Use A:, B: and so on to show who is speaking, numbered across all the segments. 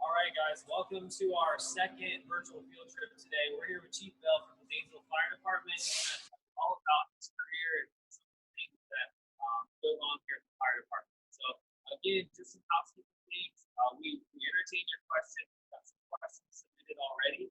A: All right, guys, welcome to our second virtual field trip today. We're here with Chief Bell from the Zanesville Fire Department. He's going to talk all about his career and some of the things that go on here at the fire department. So, again, just some housekeeping things. We entertain your questions. We've got some questions submitted already.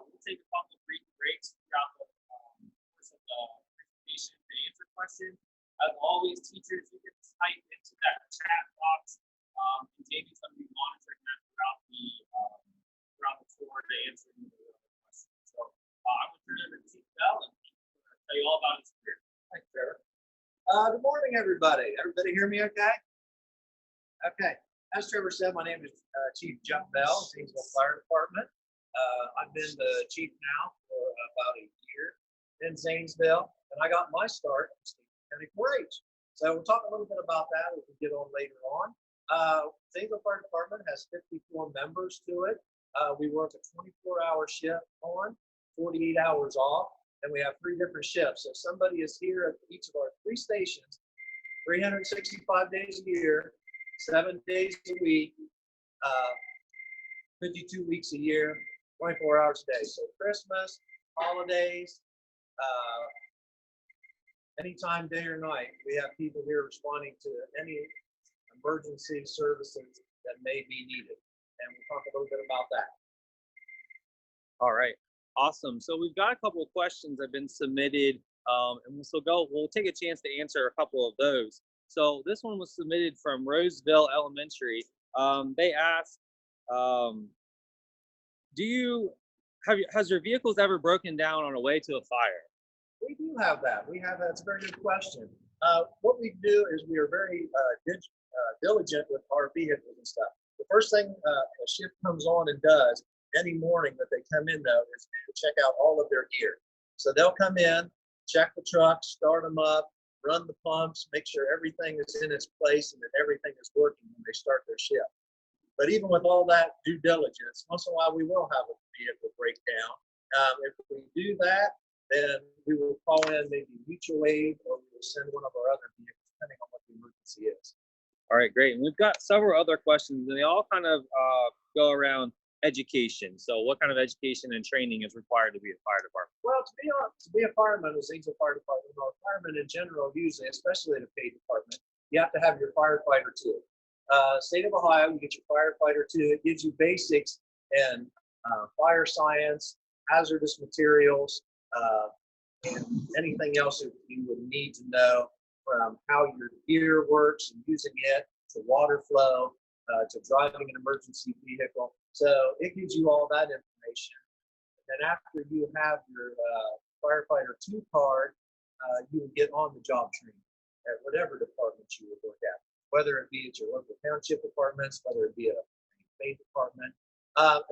A: We'll take a couple of brief breaks throughout the course of the presentation to answer questions. As always, teachers, you can type into that chat box. And Jamie's going to be monitoring that throughout the tour to answer the questions. So I'm going to turn it over to Chief Bell and he's going to tell you all about his career.
B: Thanks, Trevor. Good morning, everybody. Everybody hear me okay? Okay. As Trevor said, my name is Chief Jeff Bell, Zanesville Fire Department. I've been the chief now for about a year in Zanesville, and I got my start in State County 4-H. So we'll talk a little bit about that as we get on later on. Zanesville Fire Department has 54 members to it. We work a 24-hour shift on, 48 hours off, and we have 3 different shifts. So somebody is here at each of our 3 stations, 365 days a year, 7 days a week, 52 weeks a year, 24 hours a day. So Christmas, holidays, anytime, day or night, we have people here responding to any emergency services that may be needed. And we'll talk a little bit about that.
C: All right, awesome. So we've got a couple of questions that have been submitted, and we'll take a chance to answer a couple of those. So this one was submitted from Roseville Elementary. They asked, has your vehicles ever broken down on a way to a fire?
B: We do have that. That's a very good question. What we do is we are very diligent with our vehicles and stuff. The first thing a shift comes on and does any morning that they come in, though, is to check out all of their gear. So they'll come in, check the trucks, start them up, run the pumps, make sure everything is in its place and that everything is working when they start their shift. But even with all that due diligence, once in a while we will have a vehicle breakdown. If we do that, then we will call in maybe mutual aid, or we will send one of our other vehicles, depending on what the emergency is.
C: All right, great. And we've got several other questions, and they all kind of go around education. So what kind of education and training is required to be a fire department?
B: Well, to be a fireman in the Zanesville Fire Department, or firemen in general, usually, especially in a paid department, you have to have your firefighter 2. State of Ohio, you get your firefighter 2. It gives you basics in fire science, hazardous materials, and anything else that you would need to know, from how your gear works and using it, to water flow, to driving an emergency vehicle. So it gives you all that information. And then after you have your firefighter 2 card, you will get on the job training at whatever department you would work at, whether it be at your local township departments, whether it be a paid department.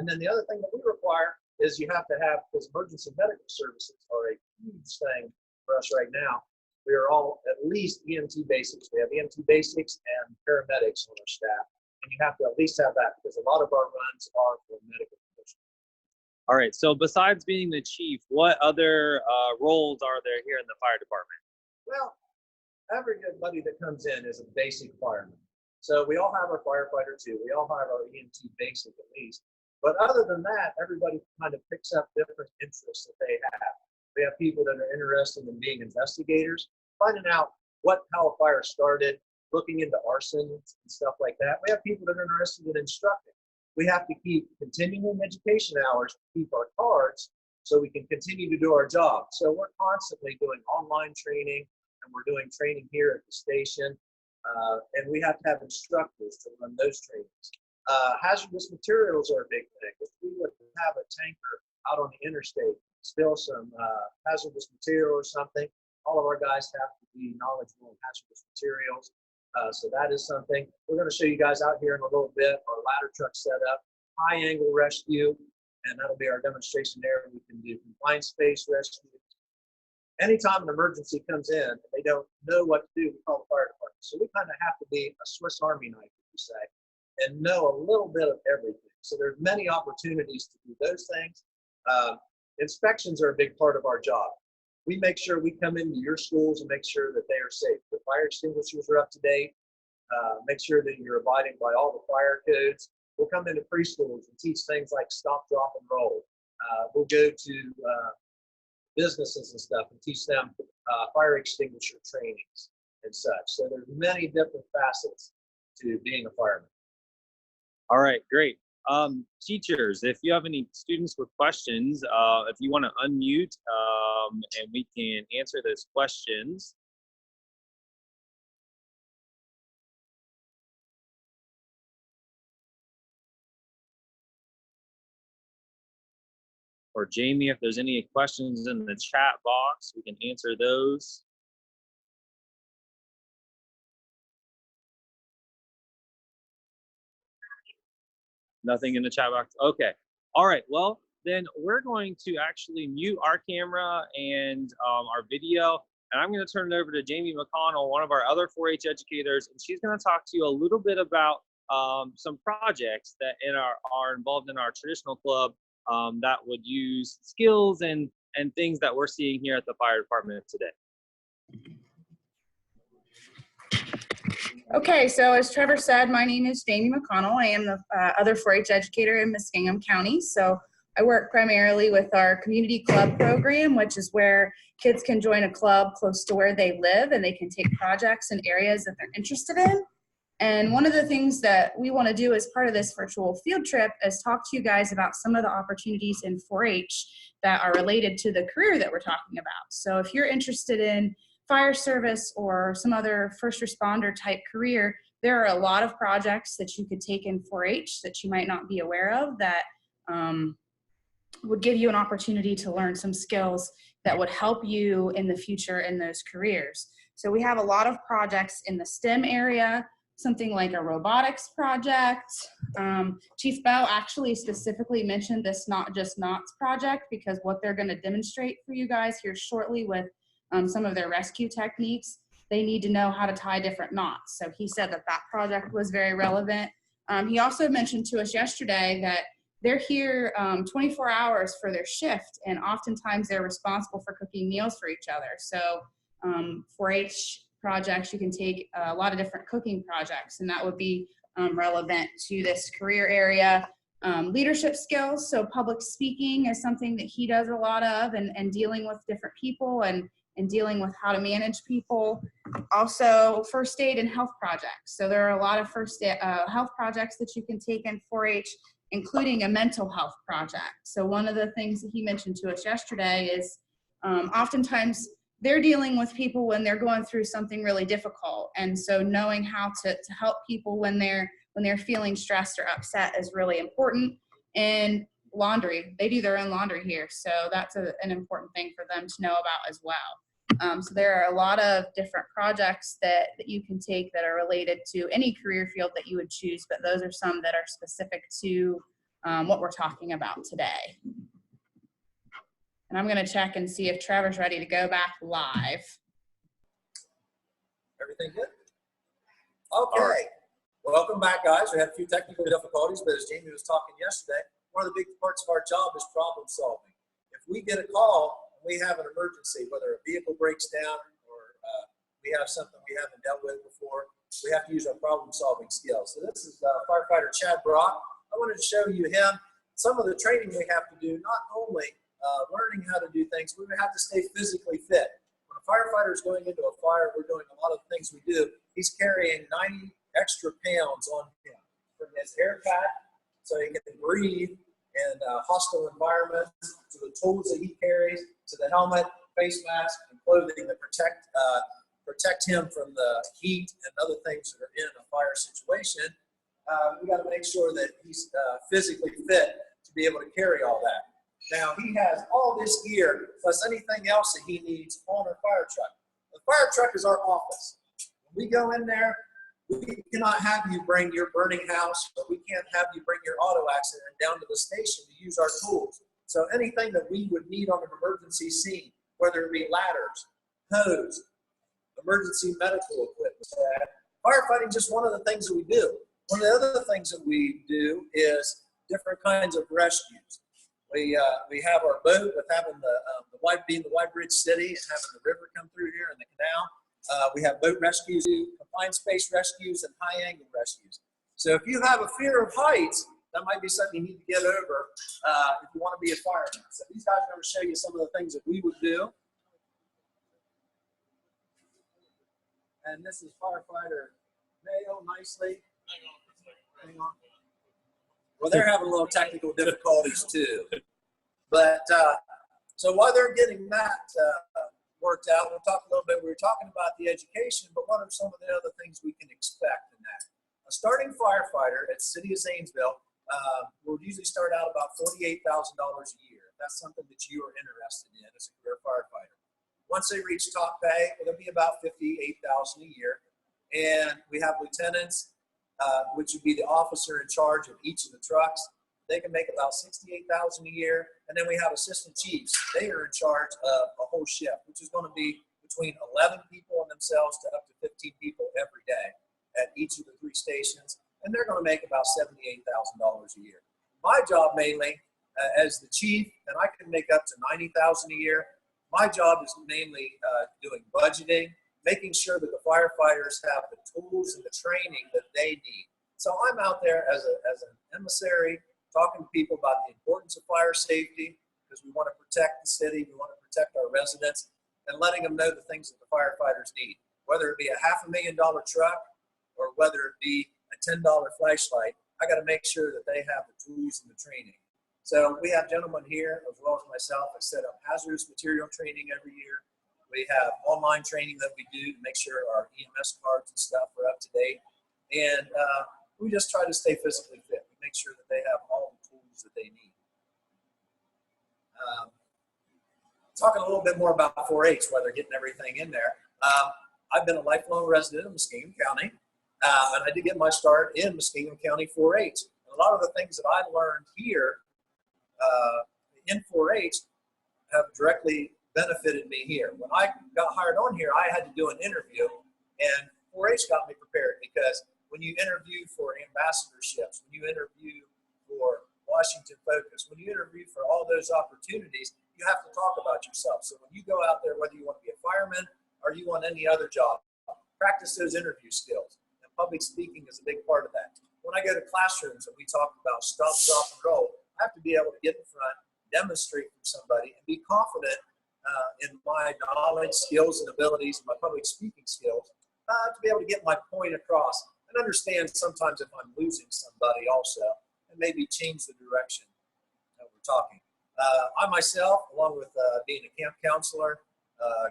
B: And then the other thing that we require is you have to have, because emergency medical services are a huge thing for us right now. We are all at least EMT basics. We have EMT basics and paramedics on our staff, and you have to at least have that because a lot of our runs are for medical conditions.
C: All right, so besides being the chief, what other roles are there here in the fire department?
B: Well, everybody that comes in is a basic fireman. So we all have our firefighter 2. We all have our EMT basic at least. But other than that, everybody kind of picks up different interests that they have. We have people that are interested in being investigators, finding out how a fire started, looking into arson and stuff like that. We have people that are interested in instructing. We have to keep continuing education hours to keep our cards so we can continue to do our job. So we're constantly doing online training, and we're doing training here at the station. And we have to have instructors to run those trainings. Hazardous materials are a big thing. If we would have a tanker out on the interstate, spill some hazardous material or something, all of our guys have to be knowledgeable in hazardous materials. So that is something. We're going to show you guys out here in a little bit our ladder truck setup, high angle rescue, and that'll be our demonstration there. We can do confined space rescue. Anytime an emergency comes in and they don't know what to do, we call the fire department. So we kind of have to be a Swiss Army knife, if you say, and know a little bit of everything. So there's many opportunities to do those things. Inspections are a big part of our job. We make sure we come into your schools and make sure that they are safe. The fire extinguishers are up to date. Make sure that you're abiding by all the fire codes. We'll come into preschools and teach things like stop, drop, and roll. We'll go to businesses and stuff and teach them fire extinguisher trainings and such. So there's many different facets to being a fireman.
C: All right, great. Teachers, if you have any students with questions, if you want to unmute and we can answer those questions. Or Jamie, if there's any questions in the chat box, we can answer those. Nothing in the chat box? Okay. All right. Well, then we're going to actually mute our camera and our video. And I'm going to turn it over to Jamie McConnell, one of our other 4-H educators. And she's going to talk to you a little bit about some projects that are involved in our traditional club that would use skills and things that we're seeing here at the fire department today.
D: Okay, so as Trevor said, my name is Jamie McConnell. I am the other 4-H educator in Muskingum County. So I work primarily with our community club program, which is where kids can join a club close to where they live and they can take projects in areas that they're interested in. And one of the things that we want to do as part of this virtual field trip is talk to you guys about some of the opportunities in 4-H that are related to the career that we're talking about. So if you're interested in fire service or some other first responder type career, there are a lot of projects that you could take in 4-H that you might not be aware of that would give you an opportunity to learn some skills that would help you in the future in those careers. So we have a lot of projects in the STEM area, something like a robotics project. Chief Bell actually specifically mentioned this Not Just Knots project because what they're going to demonstrate for you guys here shortly with some of their rescue techniques, they need to know how to tie different knots. So he said that that project was very relevant. He also mentioned to us yesterday that they're here 24 hours for their shift, and oftentimes they're responsible for cooking meals for each other. So 4-H projects, you can take a lot of different cooking projects, and that would be relevant to this career area. Leadership skills, so public speaking is something that he does a lot of, and dealing with different people and dealing with how to manage people. Also, first aid and health projects. So there are a lot of health projects that you can take in 4-H, including a mental health project. So one of the things that he mentioned to us yesterday is oftentimes they're dealing with people when they're going through something really difficult. And so knowing how to help people when they're feeling stressed or upset is really important. And laundry, they do their own laundry here. So that's an important thing for them to know about as well. So there are a lot of different projects that you can take that are related to any career field that you would choose, but those are some that are specific to what we're talking about today. And I'm going to check and see if Trevor's ready to go back live.
B: Everything good? Okay. Welcome back, guys. We had a few technical difficulties, but as Jamie was talking yesterday, one of the big parts of our job is problem solving. If we get a call and we have an emergency, whether a vehicle breaks down or we have something we haven't dealt with before, we have to use our problem solving skills. So this is firefighter Chad Brock. I wanted to show you him. Some of the training we have to do, not only learning how to do things, we have to stay physically fit. When a firefighter is going into a fire, we're doing a lot of things we do. He's carrying 90 extra pounds on him, from his air pack so he can breathe in hostile environments, to the tools that he carries, to the helmet, face mask, and clothing that protect him from the heat and other things that are in a fire situation. We got to make sure that he's physically fit to be able to carry all that. Now, he has all this gear plus anything else that he needs on our fire truck. The fire truck is our office. When we go in there, we cannot have you bring your burning house, but we can't have you bring your auto accident down to the station to use our tools. So anything that we would need on an emergency scene, whether it be ladders, hose, emergency medical equipment, firefighting is just one of the things that we do. One of the other things that we do is different kinds of rescues. We have our boat with having being the Wide Bridge City and having the river come through here and the canal. We have boat rescues, confined space rescues, and high angle rescues. So if you have a fear of heights, that might be something you need to get over if you want to be a fireman. So these guys are going to show you some of the things that we would do. And this is firefighter Mayo nicely. Hang on. Well, they're having a little technical difficulties too. But so while they're getting that worked out, we'll talk a little bit. We were talking about the education, but what are some of the other things we can expect in that? A starting firefighter at the City of Zanesville will usually start out about $48,000 a year. That's something that you are interested in as a career firefighter. Once they reach top pay, it'll be about $58,000 a year. And we have lieutenants, which would be the officer in charge of each of the trucks. They can make about $68,000 a year. And then we have assistant chiefs. They are in charge of a whole shift, which is going to be between 11 people and themselves to up to 15 people every day at each of the 3 stations. And they're going to make about $78,000 a year. My job mainly as the chief, and I can make up to $90,000 a year. My job is mainly doing budgeting, making sure that the firefighters have the tools and the training that they need. So I'm out there as an emissary, talking to people about the importance of fire safety, because we want to protect the city, we want to protect our residents, and letting them know the things that the firefighters need. Whether it be a $500,000 truck or whether it be a $10 flashlight, I got to make sure that they have the tools and the training. So we have gentlemen here, as well as myself, that set up hazardous material training every year. We have online training that we do to make sure our EMS cards and stuff are up to date. And we just try to stay physically fit. We make sure that they have all the tools that they need. Talking a little bit more about 4-H, while they're getting everything in there. I've been a lifelong resident of Muskingum County, and I did get my start in Muskingum County 4-H. And a lot of the things that I learned here in 4-H have directly benefited me here. When I got hired on here, I had to do an interview, and 4-H got me prepared, because when you interview for ambassadorships, when you interview for Washington Focus, when you interview for all those opportunities, you have to talk about yourself. So when you go out there, whether you want to be a fireman or you want any other job, practice those interview skills. And public speaking is a big part of that. When I go to classrooms and we talk about stop, drop, and roll, I have to be able to get in front, demonstrate from somebody, and be confident in my knowledge, skills, and abilities, and my public speaking skills, to be able to get my point across and understand sometimes if I'm losing somebody also, and maybe change the direction that we're talking. I myself, along with being a camp counselor,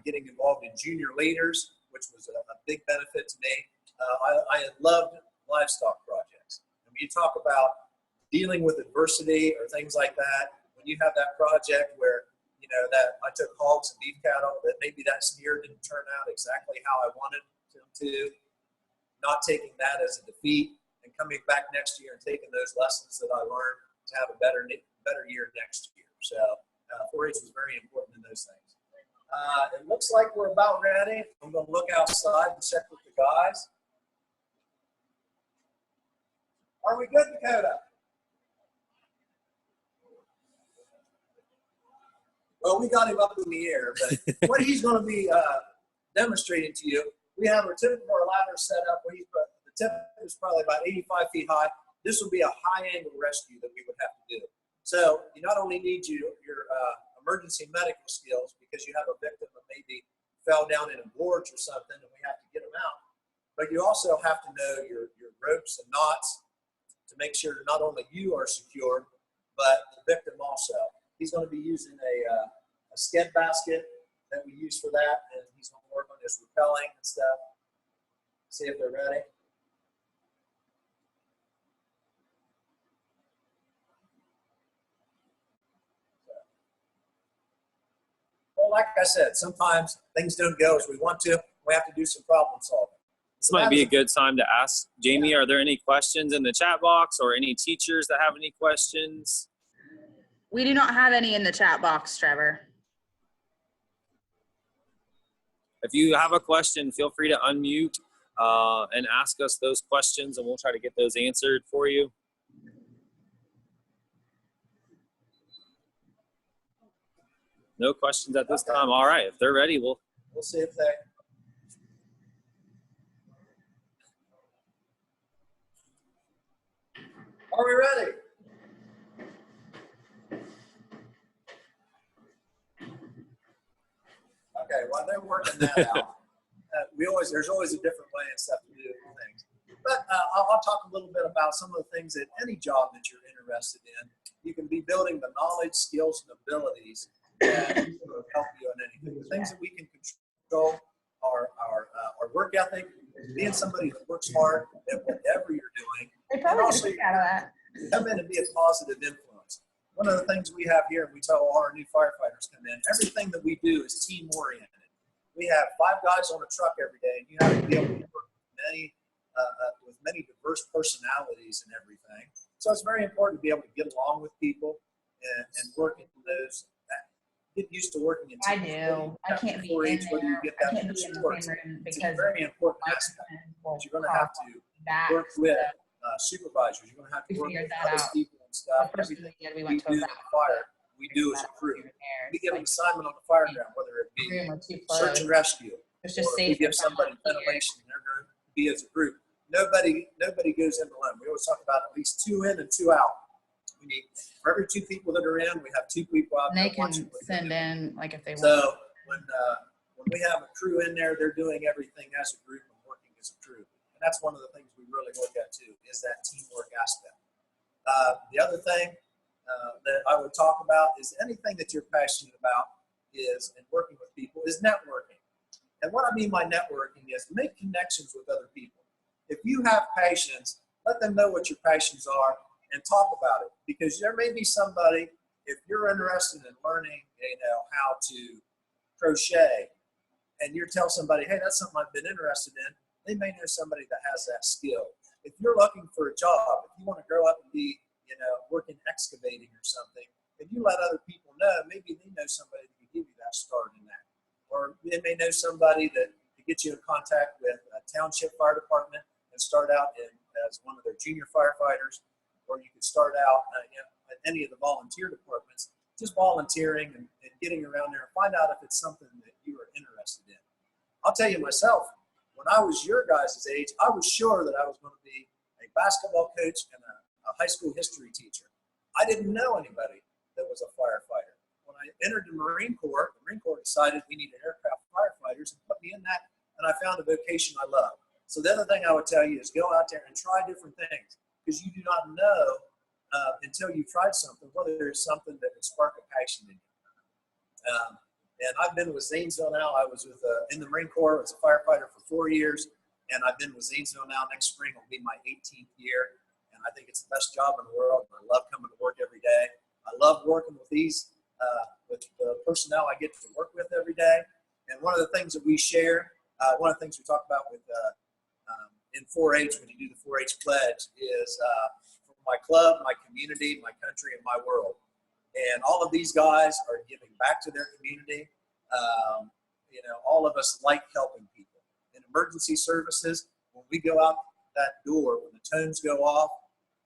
B: getting involved in junior leaders, which was a big benefit to me, I had loved livestock projects. And when you talk about dealing with adversity or things like that, when you have that project where that I took hogs and beef cattle, that maybe that steer didn't turn out exactly how I wanted them to, not taking that as a defeat and coming back next year and taking those lessons that I learned to have a better year next year. So 4-H was very important in those things. It looks like we're about ready. I'm going to look outside and check with the guys. Are we good, Dakota? Well, we got him up in the air, but what he's going to be demonstrating to you, we have our tip of our ladder set up. The tip is probably about 85 feet high. This will be a high-angle rescue that we would have to do. So you not only need your emergency medical skills, because you have a victim that maybe fell down in a gorge or something and we have to get them out, but you also have to know your ropes and knots to make sure that not only you are secure, but the victim also. He's going to be using a sked basket that we use for that, and he's going to work on his rappelling and stuff. See if they're ready. Well, like I said, sometimes things don't go as we want to. We have to do some problem solving.
C: This might be a good time to ask Jamie, are there any questions in the chat box or any teachers that have any questions?
D: We do not have any in the chat box, Trevor.
C: If you have a question, feel free to unmute and ask us those questions, and we'll try to get those answered for you. No questions at this time. All right, if they're ready, we'll
B: see if they. Are we ready? working that out. There's always a different way and stuff to do things. But I'll talk a little bit about some of the things that any job that you're interested in, you can be building the knowledge, skills, and abilities that will help you in anything. The things that we can control are our work ethic, being somebody that works hard at whatever you're doing.
D: They probably
B: also
D: get a kick out of that.
B: come in and be a positive influence. One of the things we have here, and we tell all our new firefighters come in, everything that we do is team oriented. We have 5 guys on a truck every day, and you have to be able to work with many diverse personalities and everything. So it's very important to be able to get along with people and work in those. Get used to working in
D: I
B: teams.
D: do. I can't be in
B: Whether you
D: there.
B: get
D: I
B: that
D: can't
B: in
D: be in the
B: sports.
D: same room
B: It's a
D: because
B: very important
D: my
B: aspect.
D: husband will
B: You're going to have to
D: back
B: work with
D: stuff.
B: supervisors. You're going to have to
D: We
B: work
D: figured
B: with
D: that
B: other
D: out.
B: people and
D: The
B: stuff.
D: first
B: Everything
D: thing we
B: we
D: went to
B: do
D: a
B: in
D: back.
B: the fire, we do as a crew. We get an assignment on the fire ground, whether it be
D: room or too
B: search
D: close.
B: and rescue,
D: It's
B: or
D: just
B: if we
D: safer.
B: give somebody ventilation in their room, be as a group. Nobody goes in alone. We always talk about at least 2 in and 2 out. We need, for every 2 people that are in, we have 2 people out
D: And they
B: there
D: can
B: watching what
D: send
B: they're doing.
D: in, like, if they want.
B: So when we have a crew in there, they're doing everything as a group and working as a crew. And that's one of the things we really look at too, is that teamwork aspect. The other thing that I would talk about is anything that you're passionate about is, and working with people, is networking. And what I mean by networking is make connections with other people. If you have passions, let them know what your passions are and talk about it. Because there may be somebody, if you're interested in learning, how to crochet, and you tell somebody, hey, that's something I've been interested in, they may know somebody that has that skill. If you're looking for a job, if you want to grow up and be, working excavating or something, if you let other people know, maybe they know somebody that can give you that start in that. Or they may know somebody that can get you in contact with a township fire department and start out as one of their junior firefighters, or you could start out at any of the volunteer departments, just volunteering and getting around there and find out if it's something that you are interested in. I'll tell you myself, when I was your guys' age, I was sure that I was going to be a basketball coach and a high school history teacher. I didn't know anybody that was a firefighter. When I entered the Marine Corps decided we needed aircraft firefighters and put me in that, and I found a vocation I love. So the other thing I would tell you is go out there and try different things, because you do not know until you've tried something whether there's something that would spark a passion in you. And I've been with Zanesville now. I was in the Marine Corps as a firefighter for 4 years, and I've been with Zanesville now. Next spring will be my 18th year, and I think it's the best job in the world. I love coming to work every day. I love working with with the personnel I get to work with every day. And one of the things that we share, one of the things we talk about with in 4-H, when you do the 4-H pledge, is for my club, my community, my country, and my world. And all of these guys are giving back to their community. All of us like helping people. In emergency services, when we go out that door, when the tones go off,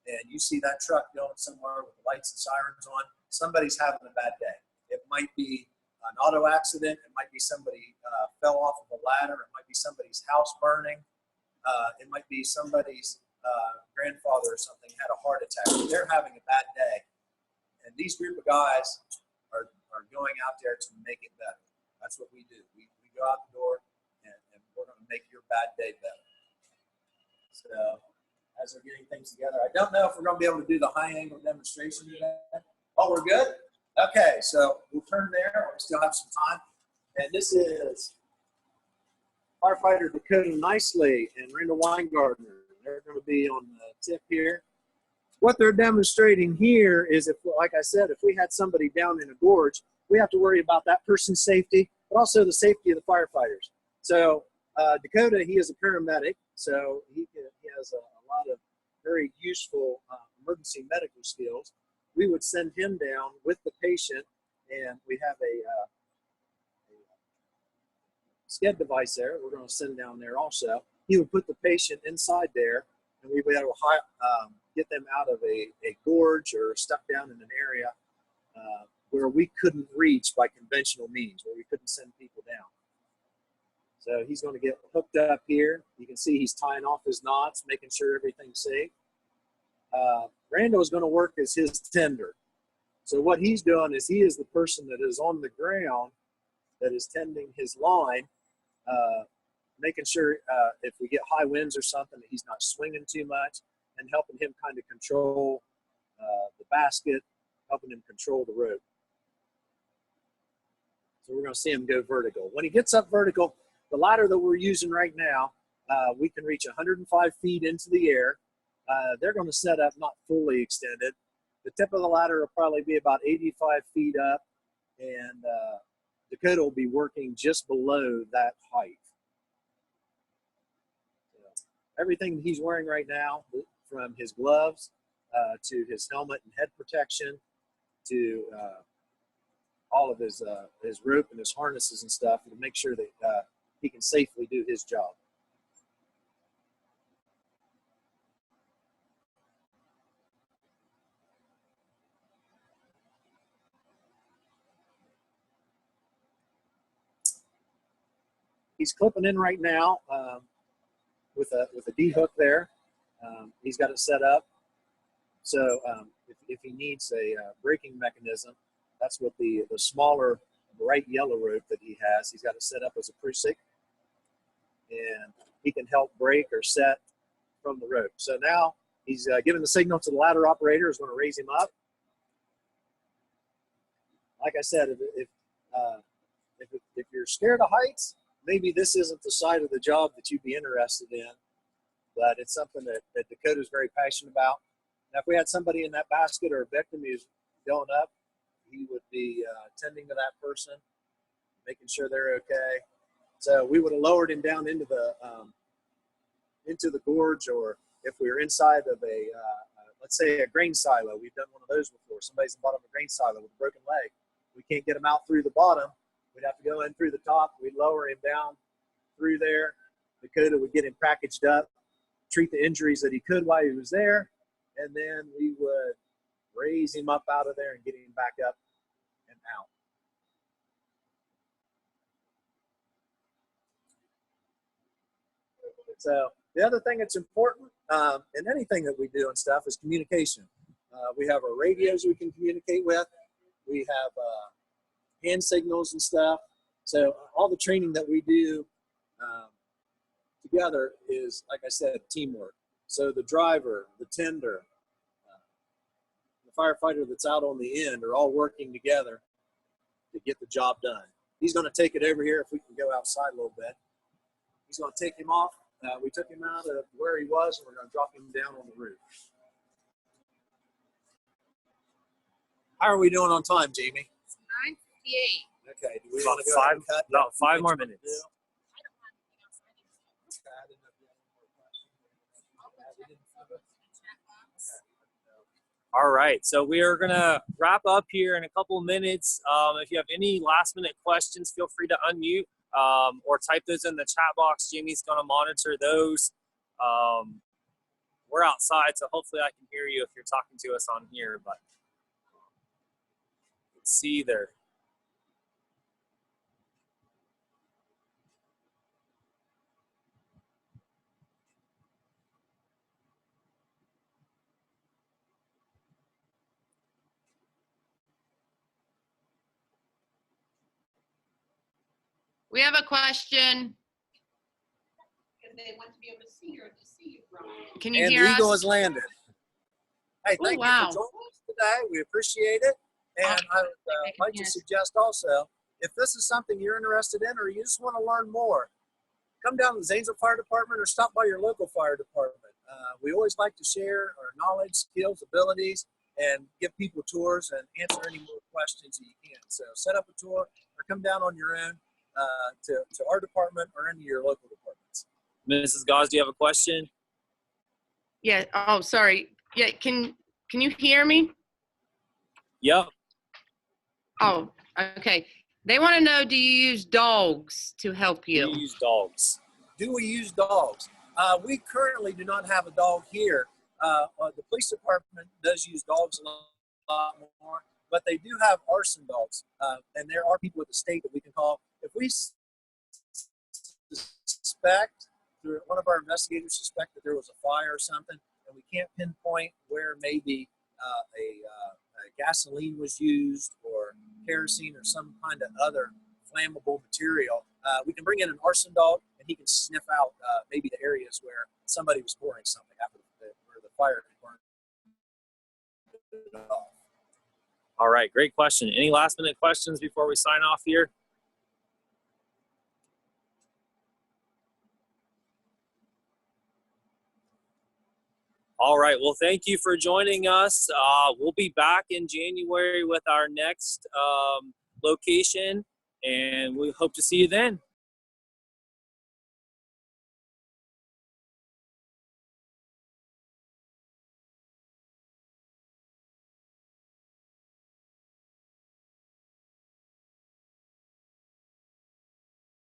B: and you see that truck going somewhere with the lights and sirens on, somebody's having a bad day. It might be an auto accident. It might be somebody fell off of a ladder. It might be somebody's house burning. It might be somebody's grandfather or something had a heart attack. They're having a bad day. And these group of guys are going out there to make it better. That's what we do. We go out the door and we're going to make your bad day better. So as they're getting things together, I don't know if we're going to be able to do the high angle demonstration today. Oh, we're good? Okay, so we'll turn there. We still have some time. And this is firefighter Dakota Nicely and Randall Weingartner. They're going to be on the tip here. What they're demonstrating here is, if, like I said, if we had somebody down in a gorge, we have to worry about that person's safety, but also the safety of the firefighters. So Dakota, he is a paramedic, so he has a lot of very useful emergency medical skills. We would send him down with the patient, and we have a SCED device there. We're going to send down there also. He would put the patient inside there, and we would be able to get them out of a gorge or stuck down in an area where we couldn't reach by conventional means, where we couldn't send people down. So he's going to get hooked up here. You can see he's tying off his knots, making sure everything's safe. Randall is going to work as his tender. So what he's doing is he is the person that is on the ground that is tending his line, making sure if we get high winds or something that he's not swinging too much, and helping him kind of control the basket, helping him control the rope. So we're going to see him go vertical. When he gets up vertical, the ladder that we're using right now, we can reach 105 feet into the air. They're going to set up not fully extended. The tip of the ladder will probably be about 85 feet up, and Dakota will be working just below that height. So everything he's wearing right now, from his gloves to his helmet and head protection to all of his rope and his harnesses and stuff, to make sure that he can safely do his job. He's clipping in right now with a D hook there. He's got it set up. So if he needs a braking mechanism, that's what the smaller bright yellow rope that he has. He's got it set up as a prusik, and he can help brake or set from the rope. So now he's giving the signal to the ladder operator who's going to raise him up. Like I said, if you're scared of heights, maybe this isn't the side of the job that you'd be interested in, but it's something that Dakota's very passionate about. Now, if we had somebody in that basket or a victim who's going up, he would be tending to that person, making sure they're okay. So we would have lowered him down into the gorge, or if we were inside of let's say a grain silo. We've done one of those before. Somebody's in the bottom of a grain silo with a broken leg. We can't get him out through the bottom. We'd have to go in through the top. We'd lower him down through there. Dakota would get him packaged up, treat the injuries that he could while he was there, and then we would raise him up out of there and get him back up and out. So the other thing that's important in anything that we do and stuff is communication. We have our radios we can communicate with. We have hand signals and stuff. So all the training that we do together is, like I said, teamwork. So the driver, the tender, the firefighter that's out on the end are all working together to get the job done. He's going to take it over here if we can go outside a little bit. He's going to take him off. We took him out of where he was, and we're going to drop him down on the roof. How are we doing on time, Jamie?
D: 9:58.
B: Okay. Do we want to go ahead and cut?
C: About 5 more minutes. All right, so we are gonna wrap up here in a couple of minutes. If you have any last minute questions, feel free to unmute or type those in the chat box. Jamie's gonna monitor those. We're outside, so hopefully I can hear you if you're talking to us on here, but let's see there.
E: We have a question.
F: Because they want to be able to see you, Brian.
E: Can you
B: And
E: hear
B: the Eagle
E: us?
B: has landed. Hey, thank you
E: wow.
B: for joining us today. We appreciate it. And I would like to suggest also, if this is something you're interested in or you just want to learn more, come down to the Zanesville Fire Department or stop by your local fire department. We always like to share our knowledge, skills, abilities, and give people tours and answer any more questions that you can. So set up a tour or come down on your own to our department or any of your local departments.
C: Mrs. Gauze, do you have a question?
E: Yeah. Oh, sorry. Yeah. Can you hear me?
C: Yep.
E: Oh, okay. They want to know, do you use dogs to help you?
C: We use dogs.
B: Do we use dogs? We currently do not have a dog here. The police department does use dogs a lot more, but they do have arson dogs. And there are people at the state that we can call. If we suspect, through one of our investigators suspect that there was a fire or something, and we can't pinpoint where maybe a gasoline was used or kerosene or some kind of other flammable material, We can bring in an arson dog, and he can sniff out maybe the areas where somebody was pouring something after where the fire burned it off.
C: All right, great question. Any last minute questions before we sign off here? All right, well, thank you for joining us. We'll be back in January with our next location, and we hope to see you then.